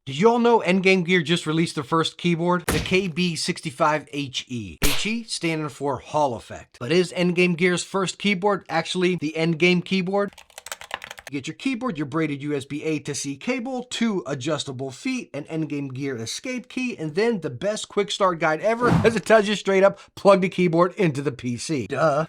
Did you all know Endgame Gear just released their first keyboard? The KB65HE. HE standing for Hall Effect. But is Endgame Gear's first keyboard actually the Endgame keyboard? You get your keyboard, your braided USB A to C cable, 2 adjustable feet, an Endgame Gear escape key, and then the best quick start guide ever, as it tells you straight up, plug the keyboard into the PC. Duh.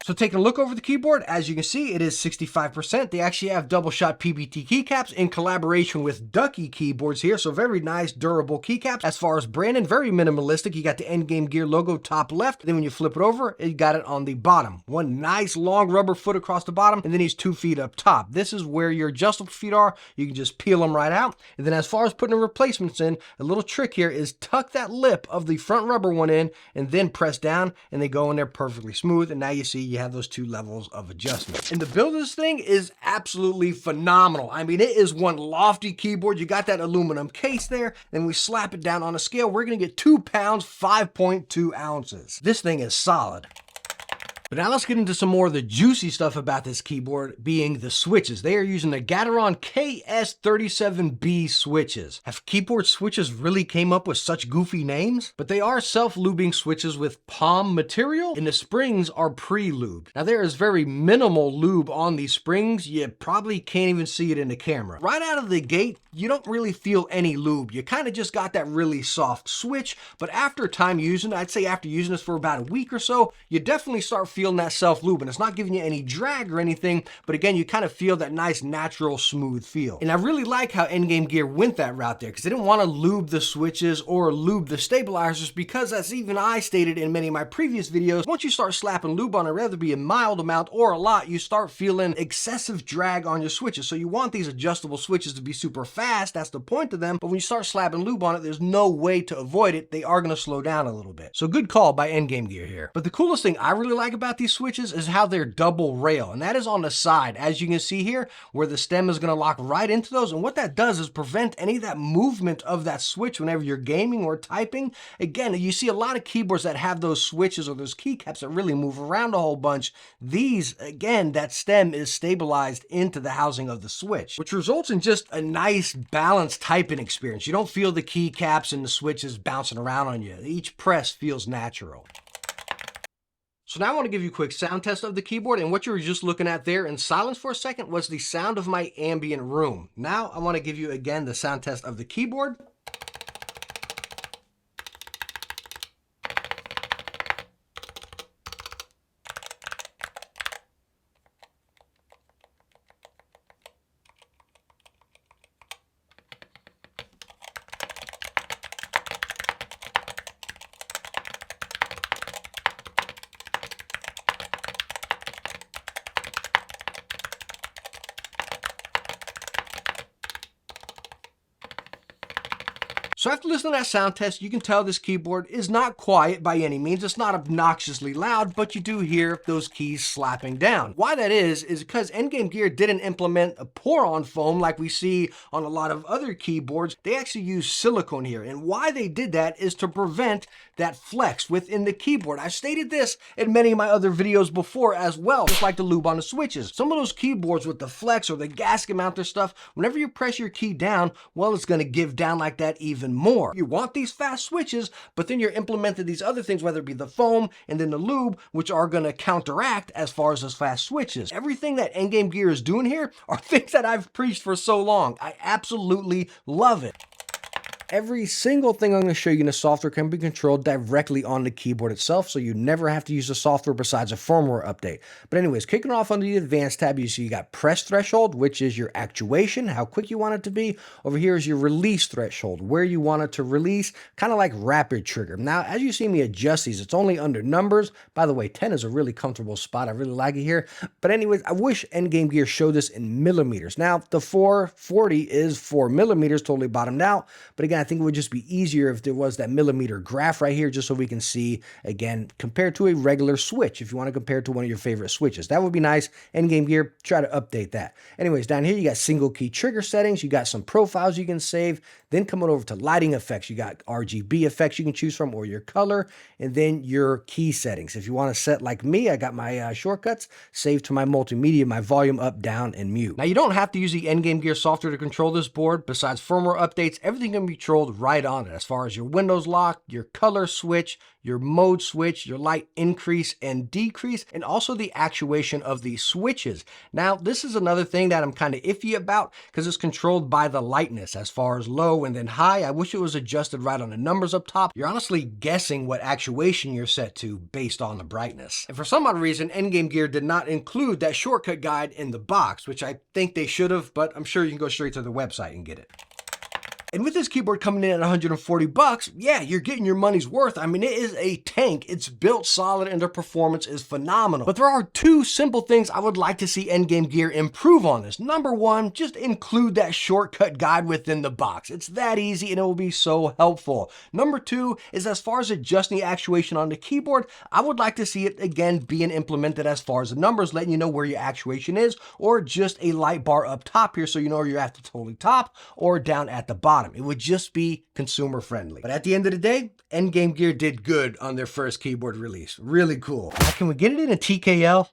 So taking a look over the keyboard, as you can see, it is 65%. They actually have double shot PBT keycaps in collaboration with Ducky keyboards here. So very nice, durable keycaps. As far as branding, very minimalistic. You got the Endgame Gear logo top left. Then when you flip it over, you got it on the bottom. One nice long rubber foot across the bottom, and then these 2 feet up top. This is where your adjustable feet are. You can just peel them right out. And then as far as putting the replacements in, a little trick here is tuck that lip of the front rubber one in and then press down, and they go in there perfectly smooth. And now you see you have those 2 levels of adjustment. And the build of this thing is absolutely phenomenal. I mean, it is one lofty keyboard. You got that aluminum case there. Then we slap it down on a scale. We're going to get 2 pounds, 5.2 ounces. This thing is solid. But now let's get into some more of the juicy stuff about this keyboard, being the switches. They are using the Gateron KS37B switches. Have keyboard switches really came up with such goofy names? But they are self-lubing switches with palm material, and the springs are pre-lubed. Now there is very minimal lube on these springs. You probably can't even see it in the camera. Right out of the gate, you don't really feel any lube. You kind of just got that really soft switch, but after time using, I'd say after using this for about a week or so, you definitely start feeling that self-lube, and it's not giving you any drag or anything, but again, you kind of feel that nice, natural, smooth feel. And I really like how Endgame Gear went that route there, because they didn't want to lube the switches or lube the stabilizers, because as even I stated in many of my previous videos, once you start slapping lube on it, whether it be a mild amount or a lot, you start feeling excessive drag on your switches. So you want these adjustable switches to be super fast, that's the point of them, but when you start slapping lube on it, there's no way to avoid it. They are going to slow down a little bit. So good call by Endgame Gear here. But the coolest thing I really like about these switches is how they're double rail, and that is on the side, as you can see here, where the stem is going to lock right into those. And what that does is prevent any of that movement of that switch whenever you're gaming or typing. Again, you see a lot of keyboards that have those switches or those keycaps that really move around a whole bunch. These, again, that stem is stabilized into the housing of the switch, which results in just a nice balanced typing experience. You don't feel the keycaps and the switches bouncing around on you. Each press feels natural. So now I want to give you a quick sound test of the keyboard, and what you were just looking at there in silence for a second was the sound of my ambient room. Now I want to give you again the sound test of the keyboard. So after listening to that sound test, you can tell this keyboard is not quiet by any means. It's not obnoxiously loud, but you do hear those keys slapping down. Why that is because Endgame Gear didn't implement a pour-on foam like we see on a lot of other keyboards. They actually use silicone here, and why they did that is to prevent that flex within the keyboard. I've stated this in many of my other videos before as well, just like the lube on the switches. Some of those keyboards with the flex or the gasket mounter stuff, whenever you press your key down, well, it's going to give down like that even more. You want these fast switches, but then you're implementing these other things, whether it be the foam and then the lube, which are going to counteract as far as those fast switches. Everything that Endgame Gear is doing here are things that I've preached for so long. I absolutely love it. Every single thing I'm going to show you in the software can be controlled directly on the keyboard itself, so you never have to use the software besides a firmware update. But anyways, kicking off under the advanced tab, you see you got press threshold, which is your actuation, how quick you want it to be. Over here is your release threshold, where you want it to release, kind of like rapid trigger. Now, as you see me adjust these, it's only under numbers. By the way, 10 is a really comfortable spot. I really like it here. But anyways, I wish Endgame Gear showed this in millimeters. Now, the 440 is 4 millimeters, totally bottomed out. But again, I think it would just be easier if there was that millimeter graph right here, just so we can see, again, compared to a regular Switch, if you want to compare it to one of your favorite Switches. That would be nice. Endgame Gear, try to update that. Anyways, down here, you got single key trigger settings. You got some profiles you can save. Then coming over to lighting effects, you got RGB effects you can choose from, or your color, and then your key settings. If you want to set like me, I got my shortcuts saved to my multimedia, my volume up, down, and mute. Now, you don't have to use the Endgame Gear software to control this board. Besides firmware updates, everything can be controlled right on it, as far as your Windows lock, your color switch, your mode switch, your light increase and decrease, and also the actuation of the switches. Now, this is another thing that I'm kind of iffy about because it's controlled by the lightness as far as low and then high. I wish it was adjusted right on the numbers up top. You're honestly guessing what actuation you're set to based on the brightness. And for some odd reason, Endgame Gear did not include that shortcut guide in the box, which I think they should have, but I'm sure you can go straight to the website and get it. And with this keyboard coming in at 140 bucks, yeah, you're getting your money's worth. I mean, it is a tank. It's built solid and the performance is phenomenal. But there are two simple things I would like to see Endgame Gear improve on this. Number one, just include that shortcut guide within the box. It's that easy and it will be so helpful. Number two is, as far as adjusting the actuation on the keyboard, I would like to see it again being implemented as far as the numbers, letting you know where your actuation is, or just a light bar up top here so you know you're at the totally top or down at the bottom. It would just be consumer friendly. But at the end of the day, Endgame Gear did good on their first keyboard release. Really cool. Now, can we get it in a TKL?